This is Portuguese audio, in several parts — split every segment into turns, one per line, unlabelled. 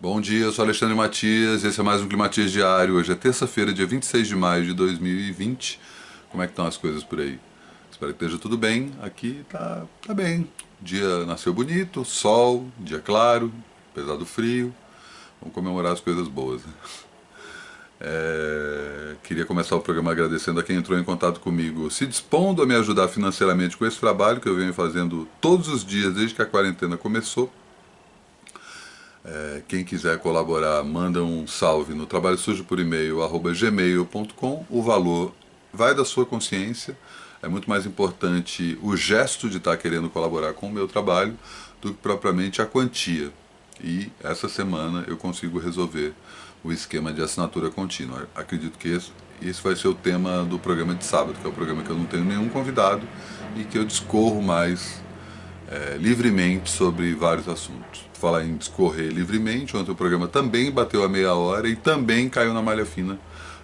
Bom dia, eu sou Alexandre Matias, esse é mais um Climatias Diário. Hoje é terça-feira, dia 26 de maio de 2020. Como é que estão as coisas por aí? Espero que esteja tudo bem. Aqui tá bem. O dia nasceu bonito, sol, dia claro, apesar do frio. Vamos comemorar as coisas boas, né? Queria começar o programa agradecendo a quem entrou em contato comigo, se dispondo a me ajudar financeiramente com esse trabalho que eu venho fazendo todos os dias desde que a quarentena começou. Quem quiser colaborar, manda um salve no trabalho sujo por e-mail @gmail.com. O valor vai da sua consciência. É muito mais importante o gesto de estar querendo colaborar com o meu trabalho do que propriamente a quantia. E essa semana eu consigo resolver o esquema de assinatura contínua. Acredito que esse vai ser o tema do programa de sábado, que é o programa que eu não tenho nenhum convidado e que eu discorro mais livremente sobre vários assuntos. Falar em discorrer livremente, ontem o programa também bateu a meia hora e também caiu na malha fina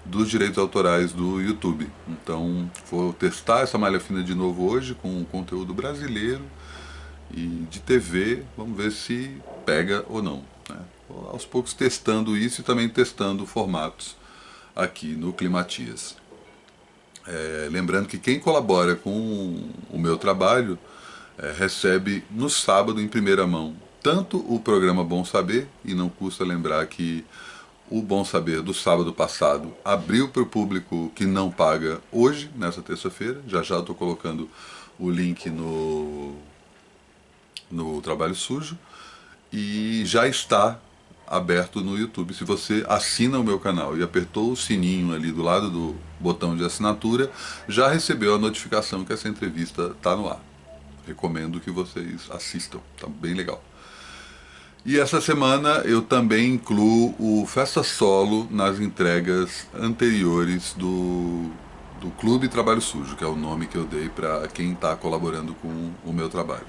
dos direitos autorais do YouTube. Então vou testar essa malha fina de novo hoje com conteúdo brasileiro e de TV, vamos ver se pega ou não. Né? Vou aos poucos testando isso e também testando formatos aqui no Climatias. Lembrando que quem colabora com o meu trabalho recebe no sábado em primeira mão tanto o programa Bom Saber, e não custa lembrar que o Bom Saber do sábado passado abriu para o público que não paga hoje, nessa terça-feira. Já já estou colocando o link no Trabalho Sujo e já está aberto no YouTube. Se você assina o meu canal e apertou o sininho ali do lado do botão de assinatura, já recebeu a notificação que essa entrevista está no ar. Recomendo que vocês assistam, tá bem legal. E essa semana eu também incluo o Festa Solo nas entregas anteriores do Clube Trabalho Sujo, que é o nome que eu dei para quem está colaborando com o meu trabalho.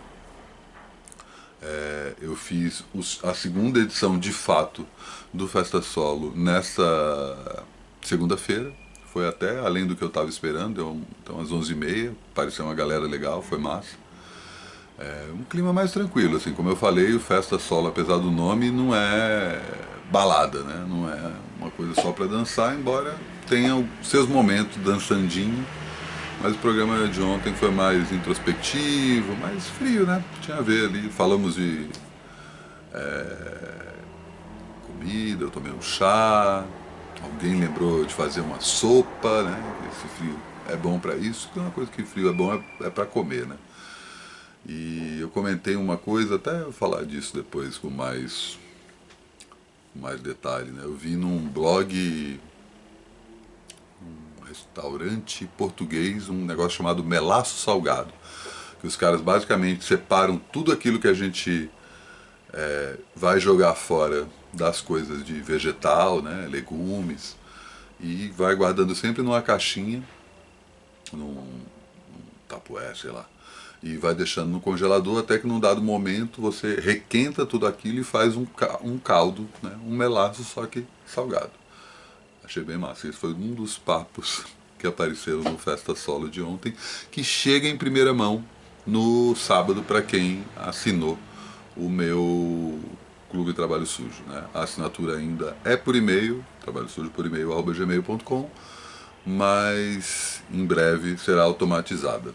Eu fiz a segunda edição de fato do Festa Solo nessa segunda-feira. Foi até além do que eu estava esperando, deu então às 11h30, pareceu uma galera legal, foi massa. Um clima mais tranquilo, assim, como eu falei, o Festa Solo, apesar do nome, não é balada, né? Não é uma coisa só para dançar, embora tenha seus momentos dançandinho. Mas o programa de ontem foi mais introspectivo, mais frio, né? Tinha a ver ali, falamos de comida, eu tomei um chá, alguém lembrou de fazer uma sopa, né? Esse frio é bom para isso, que é uma coisa que frio é bom é para comer, né? E eu comentei uma coisa, até eu falar disso depois com mais detalhe, né? Eu vi num blog, um restaurante português, um negócio chamado Melaço Salgado, que os caras basicamente separam tudo aquilo que a gente vai jogar fora das coisas de vegetal, né, legumes, e vai guardando sempre numa caixinha, num tapué, sei lá, e vai deixando no congelador até que num dado momento você requenta tudo aquilo e faz um caldo, né, um melaço só que salgado. Achei bem massa. Esse foi um dos papos que apareceram no Festa Solo de ontem, que chega em primeira mão no sábado para quem assinou o meu Clube Trabalho Sujo. Né? A assinatura ainda é por e-mail, trabalho sujo por e-mail @gmail.com, mas em breve será automatizada.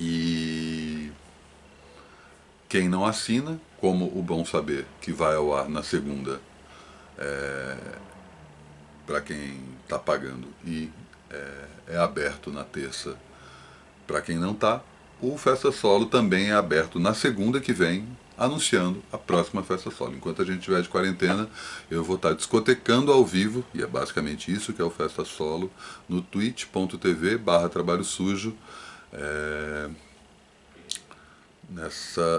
E quem não assina, como o Bom Saber, que vai ao ar na segunda, para quem está pagando, e é aberto na terça para quem não está, o Festa Solo também é aberto na segunda que vem, anunciando a próxima Festa Solo. Enquanto a gente estiver de quarentena, eu vou estar discotecando ao vivo, e é basicamente isso que é o Festa Solo, no twitch.tv/trabalho sujo,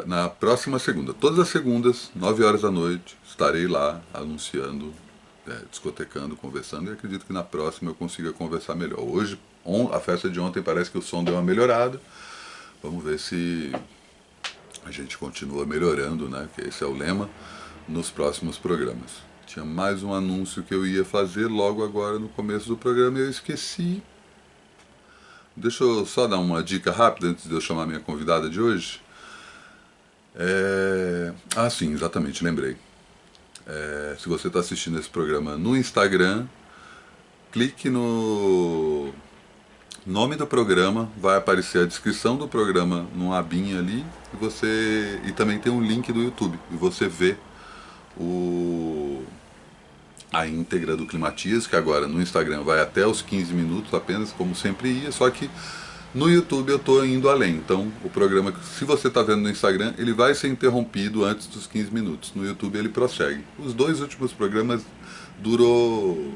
na próxima segunda. Todas as segundas, 9 horas da noite, estarei lá anunciando, discotecando, conversando, e acredito que na próxima eu consiga conversar melhor. Hoje, a festa de ontem parece que o som deu uma melhorada. Vamos ver se a gente continua melhorando, né? Que esse é o lema, nos próximos programas. Tinha mais um anúncio que eu ia fazer logo agora no começo do programa e eu esqueci. Deixa eu só dar uma dica rápida antes de eu chamar minha convidada de hoje. Ah, sim, exatamente, lembrei. Se você está assistindo esse programa no Instagram, clique no nome do programa, vai aparecer a descrição do programa numa abinha ali, e também tem um link do YouTube, e você vê a íntegra do Climatias, que agora no Instagram vai até os 15 minutos apenas, como sempre ia, só que no YouTube eu estou indo além. Então o programa, se você está vendo no Instagram, ele vai ser interrompido antes dos 15 minutos. No YouTube ele prossegue. Os 2 últimos programas durou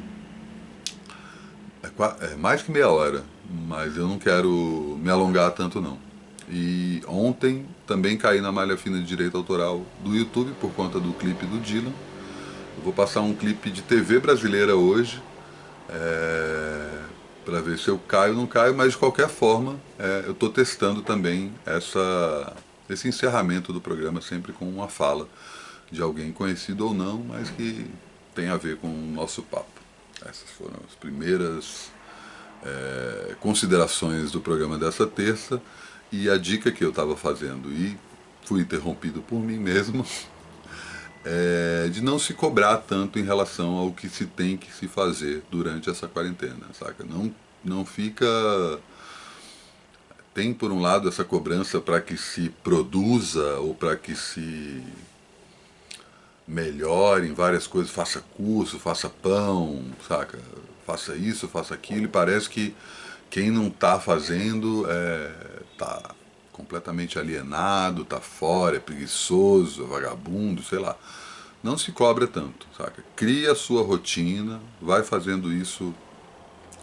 mais que meia hora, mas eu não quero me alongar tanto não. E ontem também caí na malha fina de direito autoral do YouTube por conta do clipe do Dylan. Eu vou passar um clipe de TV brasileira hoje, para ver se eu caio ou não caio, mas de qualquer forma eu estou testando também esse encerramento do programa sempre com uma fala de alguém conhecido ou não, mas que tem a ver com o nosso papo. Essas foram as primeiras considerações do programa dessa terça, e a dica que eu estava fazendo e fui interrompido por mim mesmo de não se cobrar tanto em relação ao que se tem que se fazer durante essa quarentena, saca? Não fica... Tem, por um lado, essa cobrança para que se produza ou para que se melhore em várias coisas, faça curso, faça pão, saca? Faça isso, faça aquilo, e parece que quem não está fazendo está completamente alienado, está fora, é preguiçoso, é vagabundo, sei lá. Não se cobra tanto, saca? Cria a sua rotina, vai fazendo isso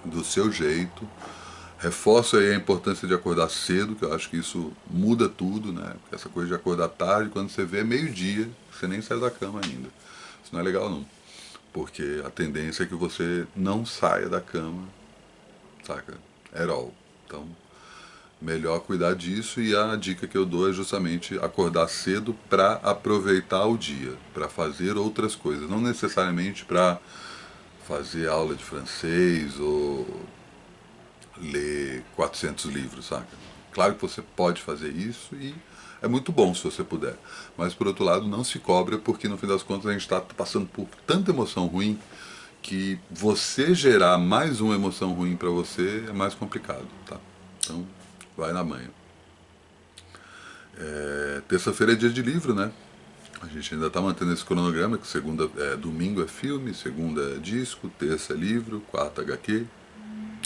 do seu jeito. Reforço aí a importância de acordar cedo, que eu acho que isso muda tudo, né? Essa coisa de acordar tarde, quando você vê meio-dia, você nem sai da cama ainda. Isso não é legal não, porque a tendência é que você não saia da cama, saca? At all. Então, melhor cuidar disso, e a dica que eu dou é justamente acordar cedo para aproveitar o dia, para fazer outras coisas, não necessariamente para fazer aula de francês ou ler 400 livros, saca? Claro que você pode fazer isso e é muito bom se você puder, mas por outro lado não se cobra, porque no fim das contas a gente está passando por tanta emoção ruim que você gerar mais uma emoção ruim para você é mais complicado, tá? Então vai na manhã. Terça-feira é dia de livro, né? A gente ainda está mantendo esse cronograma, que domingo é filme, segunda é disco, terça é livro, quarta HQ,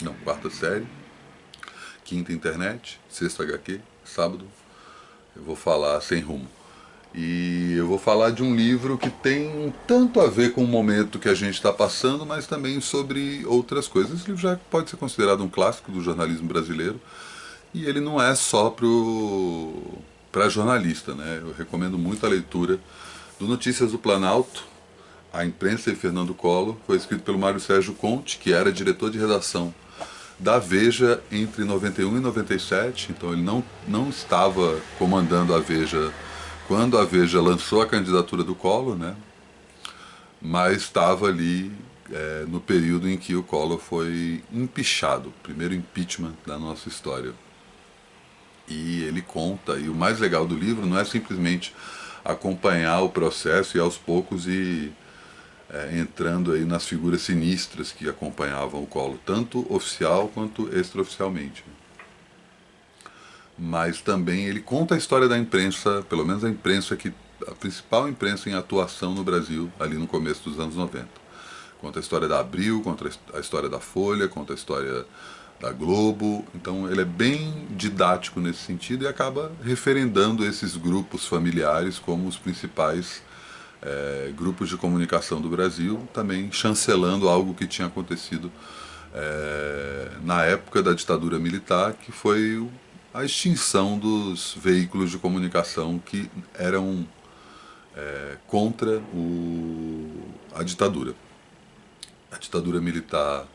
não, quarta série, quinta internet, sexta HQ, sábado eu vou falar sem rumo. E eu vou falar de um livro que tem um tanto a ver com o momento que a gente está passando, mas também sobre outras coisas. Esse livro já pode ser considerado um clássico do jornalismo brasileiro, e ele não é só para jornalista, né? Eu recomendo muito a leitura do Notícias do Planalto, A Imprensa e Fernando Collor. Foi escrito pelo Mário Sérgio Conte, que era diretor de redação da Veja entre 91 e 97, então ele não estava comandando a Veja quando a Veja lançou a candidatura do Collor, né? Mas estava ali no período em que o Collor foi empichado, o primeiro impeachment da nossa história. E ele conta, e o mais legal do livro não é simplesmente acompanhar o processo e aos poucos ir entrando aí nas figuras sinistras que acompanhavam o Collor, tanto oficial quanto extraoficialmente. Mas também ele conta a história da imprensa, pelo menos a principal imprensa em atuação no Brasil, ali no começo dos anos 90. Conta a história da Abril, conta a história da Folha, conta a história da Globo. Então ele é bem didático nesse sentido e acaba referendando esses grupos familiares como os principais grupos de comunicação do Brasil, também chancelando algo que tinha acontecido na época da ditadura militar, que foi a extinção dos veículos de comunicação que eram contra a ditadura. A ditadura militar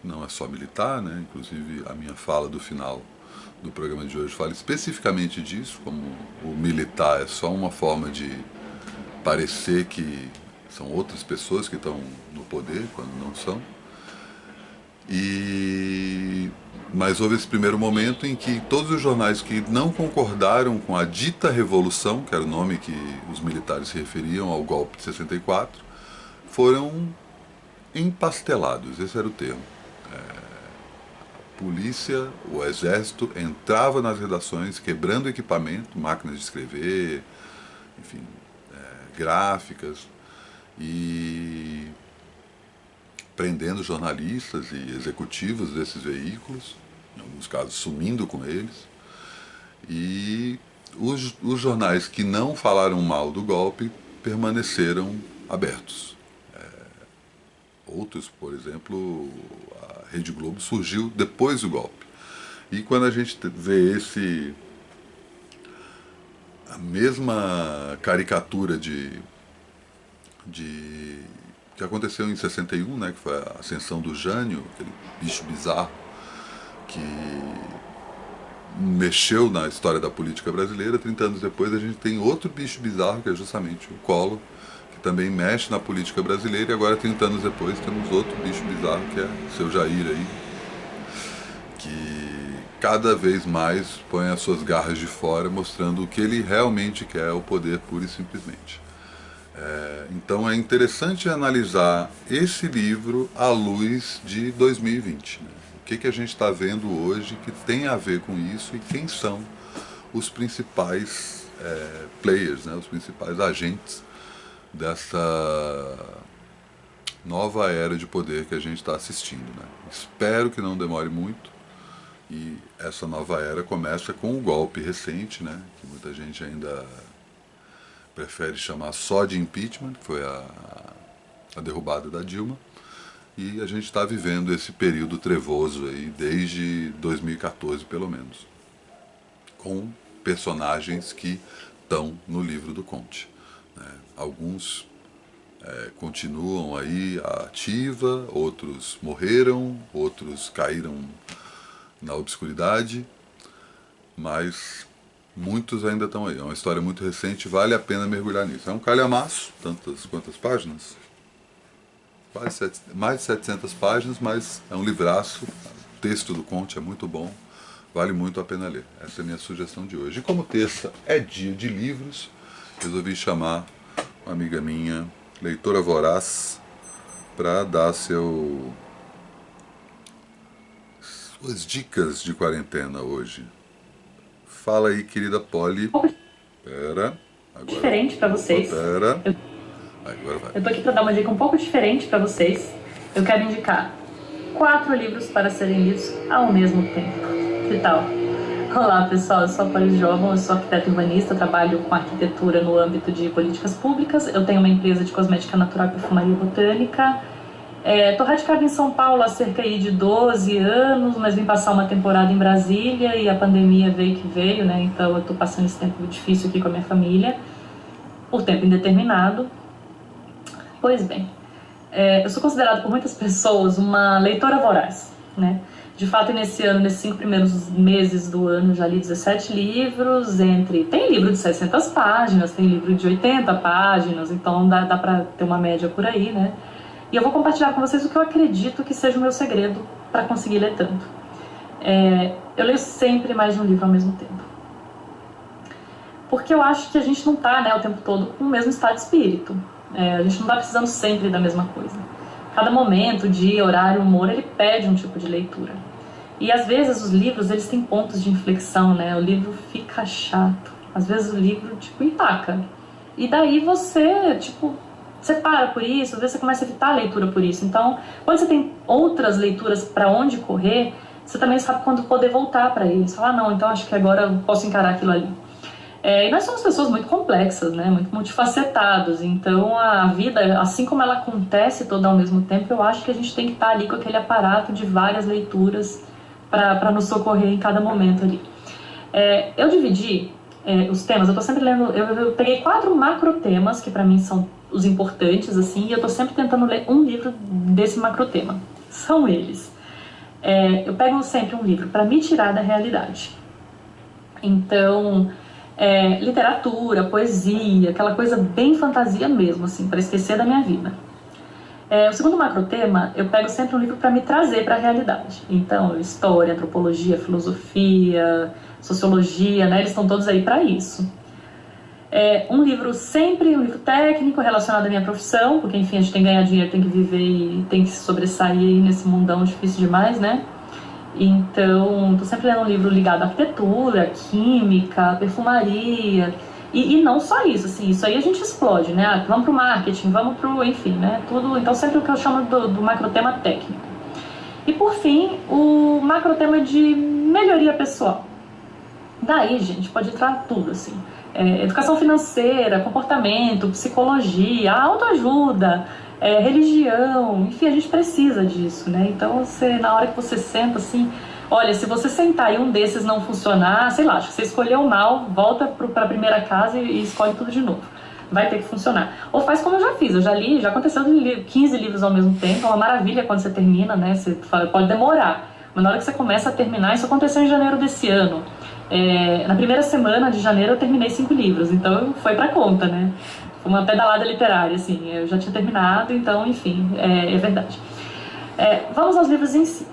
não é só militar, né? Inclusive a minha fala do final do programa de hoje fala especificamente disso, como o militar é só uma forma de parecer que são outras pessoas que estão no poder, quando não são. Mas houve esse primeiro momento em que todos os jornais que não concordaram com a dita revolução, que era o nome que os militares se referiam ao golpe de 64, foram empastelados, esse era o termo. A polícia, o exército entrava nas redações quebrando equipamento, máquinas de escrever, enfim, gráficas, e prendendo jornalistas e executivos desses veículos, em alguns casos sumindo com eles, e os jornais que não falaram mal do golpe permaneceram abertos. Outros, por exemplo, a Rede Globo surgiu depois do golpe. E quando a gente vê a mesma caricatura que aconteceu em 61, né, que foi a ascensão do Jânio, aquele bicho bizarro que mexeu na história da política brasileira. 30 anos depois a gente tem outro bicho bizarro, que é justamente o Collor, que também mexe na política brasileira, e agora 30 anos depois temos outro bicho bizarro, que é o seu Jair aí, que cada vez mais põe as suas garras de fora, mostrando o que ele realmente quer, o poder pura e simplesmente. Então é interessante analisar esse livro à luz de 2020, né? O que a gente está vendo hoje que tem a ver com isso, e quem são os principais players, né? Os principais agentes dessa nova era de poder que a gente está assistindo, né? Espero que não demore muito, e essa nova era começa com o golpe recente, né? Que muita gente ainda prefere chamar só de impeachment, que foi a derrubada da Dilma, e a gente está vivendo esse período trevoso aí desde 2014 pelo menos, com personagens que estão no livro do Conte, né? Alguns continuam aí à ativa, outros morreram, outros caíram na obscuridade, mas muitos ainda estão aí. É uma história muito recente, vale a pena mergulhar nisso. É um calhamaço, quantas páginas? Mais de 700 páginas, mas é um livraço. O texto do Conte é muito bom, vale muito a pena ler. Essa é a minha sugestão de hoje. E como terça é dia de livros, resolvi chamar uma amiga minha, leitora voraz, para dar suas dicas de quarentena hoje. Fala aí, querida Polly. Pera. Agora,
Diferente para vocês.
Pera. Agora vai.
Eu tô aqui para dar uma dica um pouco diferente para vocês. Eu quero indicar 4 livros para serem lidos ao mesmo tempo. Que tal? Olá, pessoal. Eu sou a Polly Jovem, eu sou arquiteta urbanista, trabalho com arquitetura no âmbito de políticas públicas. Eu tenho uma empresa de cosmética natural e perfumaria botânica. Tô radicada em São Paulo há cerca de 12 anos, mas vim passar uma temporada em Brasília e a pandemia veio que veio, né? Então eu tô passando esse tempo difícil aqui com a minha família, por tempo indeterminado. Pois bem, eu sou considerada por muitas pessoas uma leitora voraz, né? De fato, nesse ano, nesses 5 primeiros meses do ano, já li 17 livros, tem livro de 600 páginas, tem livro de 80 páginas, então dá pra ter uma média por aí, né? E eu vou compartilhar com vocês o que eu acredito que seja o meu segredo para conseguir ler tanto. Eu leio sempre mais de um livro ao mesmo tempo. Porque eu acho que a gente não está, né, o tempo todo com o mesmo estado de espírito. A gente não está precisando sempre da mesma coisa. Cada momento, dia, horário, humor, ele pede um tipo de leitura. E às vezes os livros, eles têm pontos de inflexão, né? O livro fica chato. Às vezes o livro, empaca. E daí você, você para por isso, às vezes você começa a evitar a leitura por isso. Então, quando você tem outras leituras para onde correr, você também sabe quando poder voltar para eles. Falar, não, então acho que agora eu posso encarar aquilo ali. E nós somos pessoas muito complexas, né? Muito multifacetadas. Então, a vida, assim como ela acontece toda ao mesmo tempo, eu acho que a gente tem que estar ali com aquele aparato de várias leituras para nos socorrer em cada momento ali. Eu dividi os temas, eu tô sempre lendo, eu peguei 4 macro temas que para mim são os importantes, assim, e eu tô sempre tentando ler um livro desse macro tema. São eles. Eu pego sempre um livro para me tirar da realidade. Então, literatura, poesia, aquela coisa bem fantasia mesmo, assim, para esquecer da minha vida. O segundo macro tema, eu pego sempre um livro para me trazer para a realidade. Então, história, antropologia, filosofia, sociologia, né, eles estão todos aí para isso. Um livro sempre, um livro técnico relacionado à minha profissão, porque enfim, a gente tem que ganhar dinheiro, tem que viver e tem que se sobressair aí nesse mundão difícil demais, né? Então, tô sempre lendo um livro ligado à arquitetura, química, perfumaria, e não só isso, assim, isso aí a gente explode, né? Ah, vamos pro marketing, vamos pro, enfim, né? Tudo, então sempre o que eu chamo do macrotema técnico. E por fim, o macrotema de melhoria pessoal. Daí, gente, pode entrar tudo, assim. Educação financeira, comportamento, psicologia, autoajuda, religião, enfim, a gente precisa disso, né? Então, na hora que você senta, assim, olha, se você sentar e um desses não funcionar, sei lá, acho que você escolheu mal, volta para a primeira casa e escolhe tudo de novo. Vai ter que funcionar. Ou faz como eu já fiz, eu já li, já aconteceu de ler 15 livros ao mesmo tempo, é uma maravilha quando você termina, né? Você pode demorar, mas na hora que você começa a terminar, isso aconteceu em janeiro desse ano. Na primeira semana de janeiro eu terminei 5 livros, então foi pra conta, né? Foi uma pedalada literária, assim, eu já tinha terminado, então, enfim, é verdade. Vamos aos livros em si.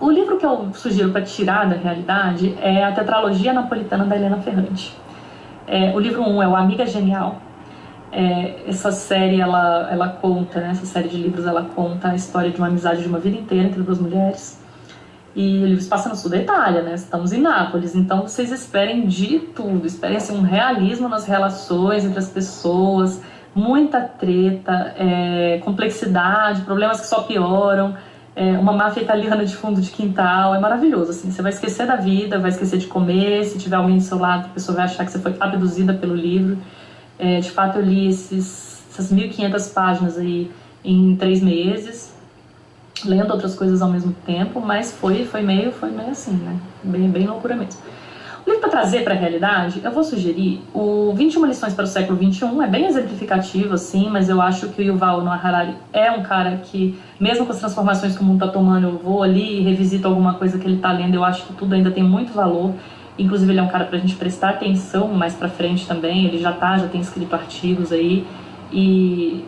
O livro que eu sugiro para tirar da realidade é a Tetralogia Napolitana da Helena Ferrante. O livro 1 é o Amiga Genial. Essa série, ela conta, né, essa série de livros, ela conta a história de uma amizade de uma vida inteira entre duas mulheres. E eles passam no sul da Itália, né? Estamos em Nápoles, então vocês esperem de tudo, esperem assim, um realismo nas relações entre as pessoas, muita treta, complexidade, problemas que só pioram, uma máfia italiana de fundo de quintal, é maravilhoso, assim, você vai esquecer da vida, vai esquecer de comer, se tiver alguém do seu lado, a pessoa vai achar que você foi abduzida pelo livro. De fato, eu li essas 1.500 páginas aí em 3 meses, lendo outras coisas ao mesmo tempo, mas foi meio assim, né? Bem loucura mesmo. O livro para trazer para a realidade, eu vou sugerir o 21 lições para o século XXI, é bem exemplificativo, assim, mas eu acho que o Yuval Noah Harari é um cara que, mesmo com as transformações que o mundo está tomando, eu vou ali e revisito alguma coisa que ele está lendo, eu acho que tudo ainda tem muito valor. Inclusive ele é um cara para a gente prestar atenção mais para frente também, ele já tem escrito artigos aí, e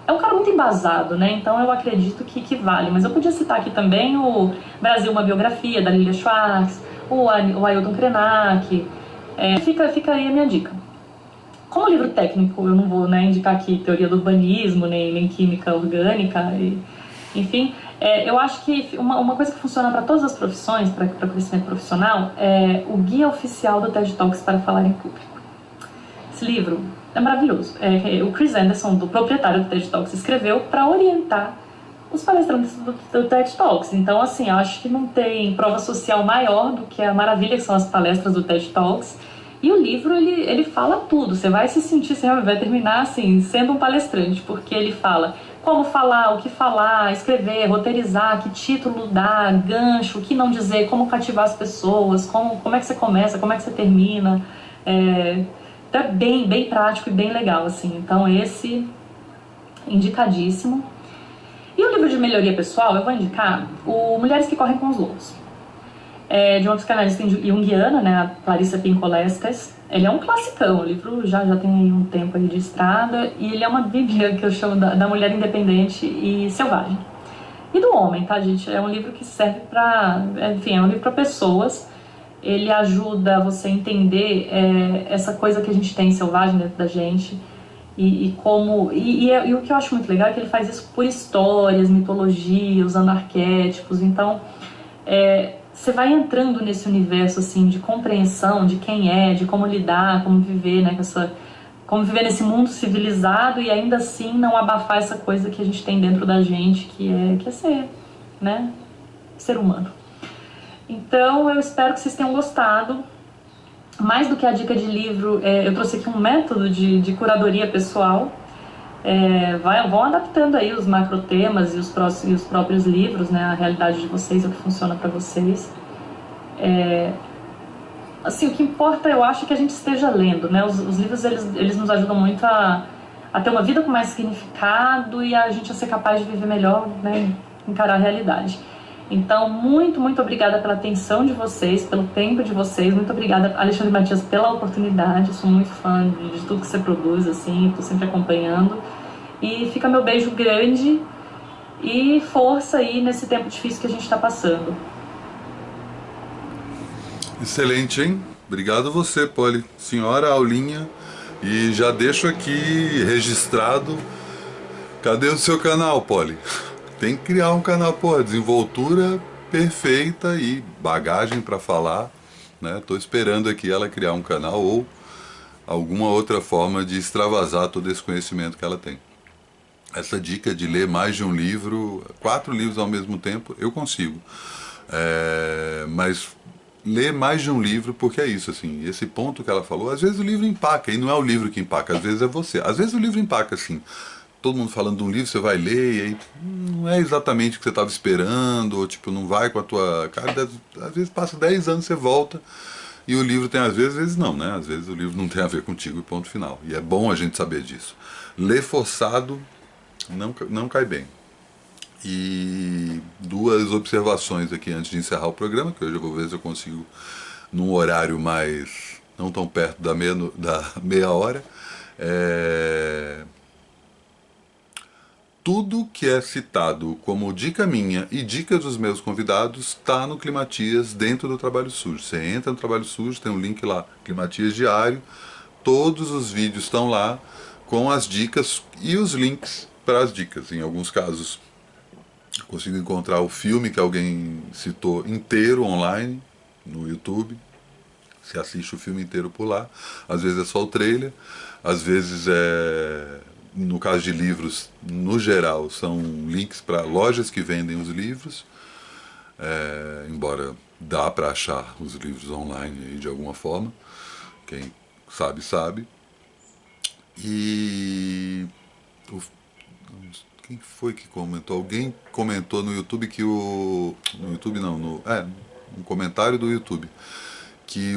é um cara muito embasado, né? Então eu acredito que vale. Mas eu podia citar aqui também o Brasil, uma biografia, da Lilia Schwartz, o Ailton Krenak. Fica aí a minha dica. Como livro técnico, eu não vou, né, indicar aqui teoria do urbanismo, nem química orgânica, enfim. Eu acho que uma coisa que funciona para todas as profissões, para o crescimento profissional, é o Guia Oficial do TED Talks para Falar em Público. Esse livro é maravilhoso. O Chris Anderson, do proprietário do TED Talks, escreveu para orientar os palestrantes do TED Talks. Então, assim, eu acho que não tem prova social maior do que a maravilha que são as palestras do TED Talks. E o livro, ele fala tudo. Você vai se sentir, você vai terminar, assim, sendo um palestrante, porque ele fala como falar, o que falar, escrever, roteirizar, que título dar, gancho, o que não dizer, como cativar as pessoas, como é que você começa, como é que você termina. Então é bem prático e bem legal, assim. Então esse, indicadíssimo. E o livro de melhoria pessoal, eu vou indicar o Mulheres que Correm com os Lobos. De uma psicanalista junguiana, né, a Clarissa Pinkola-Estes. Ele é um classicão, o livro já tem um tempo aí de estrada, e ele é uma bíblia que eu chamo da mulher independente e selvagem. E do homem, tá, gente? É um livro que serve para, enfim, é um livro para pessoas. Ele ajuda você a entender essa coisa que a gente tem selvagem dentro da gente e o que eu acho muito legal é que ele faz isso por histórias, mitologia, usando arquétipos. Então você vai entrando nesse universo assim de compreensão de quem de como lidar, como viver, né, como viver nesse mundo civilizado e ainda assim não abafar essa coisa que a gente tem dentro da gente, que é ser, né, ser humano. Então eu espero que vocês tenham gostado. Mais do que a dica de livro, eu trouxe aqui um método de curadoria pessoal. Vão adaptando aí os macrotemas e os próprios livros, né, a realidade de vocês, o que funciona para vocês. Assim, o que importa, eu acho, é que a gente esteja lendo, né? Os livros, eles nos ajudam muito a ter uma vida com mais significado e a gente a ser capaz de viver melhor, né, encarar a realidade. Então, muito obrigada pela atenção de vocês, pelo tempo de vocês. Muito obrigada, Alexandre Matias, pela oportunidade. Eu sou muito fã de tudo que você produz, assim, estou sempre acompanhando. E fica meu beijo grande e força aí nesse tempo difícil que a gente está passando.
Excelente, hein? Obrigado a você, Polly. Senhora Aulinha. E já deixo aqui registrado. Cadê o seu canal, Polly? Tem que criar um canal, pô, desenvoltura perfeita e bagagem para falar, né? Tô esperando aqui ela criar um canal ou alguma outra forma de extravasar todo esse conhecimento que ela tem. Essa dica de ler mais de um livro, 4 livros ao mesmo tempo, eu consigo. Mas ler mais de um livro, porque é isso, assim, esse ponto que ela falou, às vezes o livro empaca, e não é o livro que empaca, às vezes é você. Às vezes o livro empaca, assim, todo mundo falando de um livro, você vai ler, e aí não é exatamente o que você estava esperando, ou tipo, não vai com a tua cara, às vezes passa 10 anos, você volta, e o livro tem às vezes não, né? Às vezes o livro não tem a ver contigo e ponto final. E é bom a gente saber disso. Ler forçado não cai bem. E 2 observações aqui antes de encerrar o programa, que hoje eu vou ver se eu consigo num horário mais não tão perto da meia hora. Tudo que é citado como dica minha e dica dos meus convidados está no Climatias dentro do Trabalho Sujo. Você entra no Trabalho Sujo, tem um link lá, Climatias Diário, todos os vídeos estão lá com as dicas e os links para as dicas. Em alguns casos eu consigo encontrar o filme que alguém citou inteiro online no YouTube. Você assiste o filme inteiro por lá. Às vezes é só o trailer, às vezes no caso de livros, no geral, são links para lojas que vendem os livros, embora dá para achar os livros online aí de alguma forma, quem sabe, sabe. E quem foi que comentou? Alguém comentou no YouTube que no YouTube não, um comentário do YouTube, que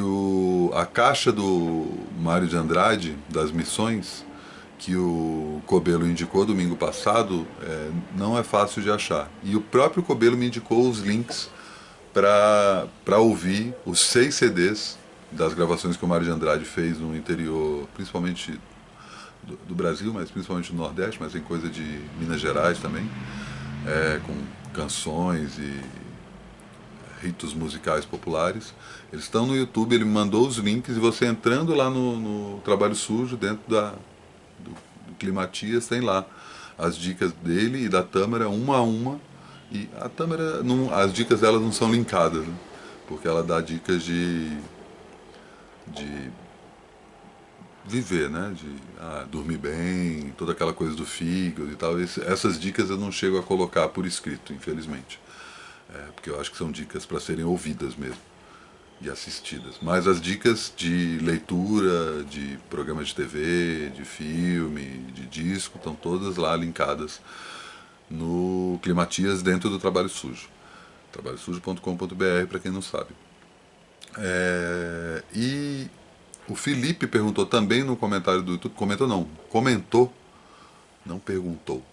a caixa do Mário de Andrade, das missões, que o Cobelo indicou domingo passado, não é fácil de achar. E o próprio Cobelo me indicou os links para ouvir os 6 CDs das gravações que o Mário de Andrade fez no interior, principalmente do Brasil, mas principalmente do Nordeste, mas tem coisa de Minas Gerais também, com canções e ritos musicais populares. Eles estão no YouTube, ele me mandou os links, e você entrando lá no Trabalho Sujo, dentro do Climatias, tem lá as dicas dele e da Tâmara, uma a uma, e a Tâmara, as dicas dela não são linkadas, né? Porque ela dá dicas de viver, né? De dormir bem, toda aquela coisa do fígado e tal. Essas dicas eu não chego a colocar por escrito, infelizmente. Porque eu acho que são dicas para serem ouvidas mesmo e assistidas. Mas as dicas de leitura, de programas de TV, de filme, de disco, estão todas lá linkadas no Climatias dentro do Trabalho Sujo. trabalhosujo.com.br, para quem não sabe. E o Felipe perguntou também no comentário do YouTube, comentou, não perguntou,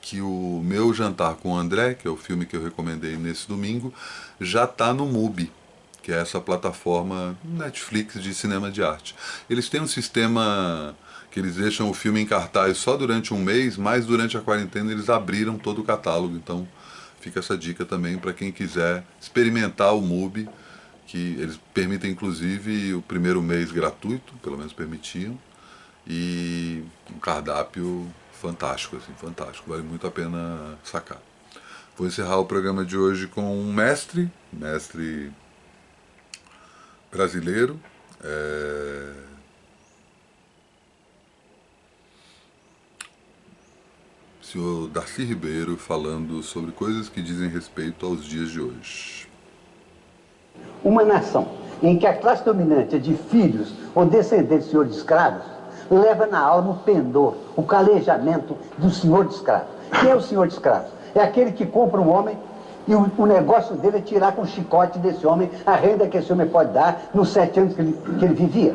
que o Meu Jantar com o André, que é o filme que eu recomendei nesse domingo, já está no MUBI, que é essa plataforma Netflix de cinema de arte. Eles têm um sistema que eles deixam o filme em cartaz só durante um mês, mas durante a quarentena eles abriram todo o catálogo, então fica essa dica também para quem quiser experimentar o MUBI, que eles permitem inclusive o primeiro mês gratuito, pelo menos permitiam, e um cardápio fantástico, assim, fantástico, vale muito a pena sacar. Vou encerrar o programa de hoje com um mestre brasileiro, senhor Darcy Ribeiro, falando sobre coisas que dizem respeito aos dias de hoje.
Uma nação em que a classe dominante é de filhos ou descendentes de senhor de escravos, leva na alma o pendor, o calejamento do senhor de escravos. Quem é o senhor de escravos? É aquele que compra um homem e o negócio dele é tirar com o chicote desse homem a renda que esse homem pode dar nos 7 anos que ele vivia.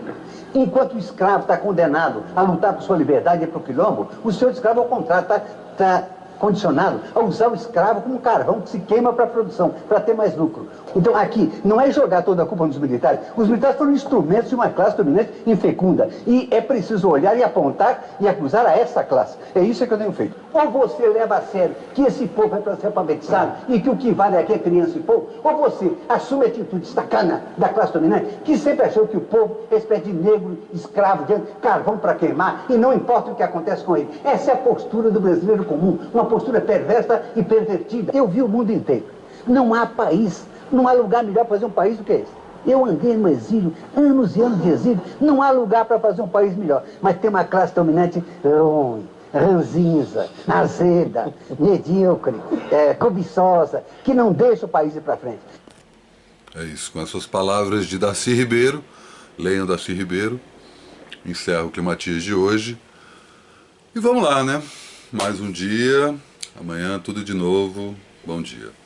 Enquanto o escravo está condenado a lutar por sua liberdade e para o quilombo, o senhor de escravo, ao contrário, está condicionado a usar o escravo como carvão que se queima para a produção, para ter mais lucro. Então aqui, não é jogar toda a culpa nos militares. Os militares foram instrumentos de uma classe dominante infecunda. E é preciso olhar e apontar e acusar a essa classe. É isso que eu tenho feito. Ou você leva a sério que esse povo é para ser alfabetizado e que o que vale aqui é criança e povo, ou você assume a atitude sacana da classe dominante, que sempre achou que o povo é espécie de negro, escravo, de carvão para queimar, e não importa o que acontece com ele. Essa é a postura do brasileiro comum, uma postura perversa e pervertida. Eu vi o mundo inteiro. Não há país, não há lugar melhor para fazer um país do que esse. Eu andei no exílio, anos e anos de exílio, não há lugar para fazer um país melhor. Mas tem uma classe dominante ruim, ranzinza, azeda, medíocre, cobiçosa, que não deixa o país ir para frente.
É isso, com essas palavras de Darcy Ribeiro, leiam Darcy Ribeiro, encerro o Climatias de hoje. E vamos lá, né? Mais um dia, amanhã tudo de novo, bom dia.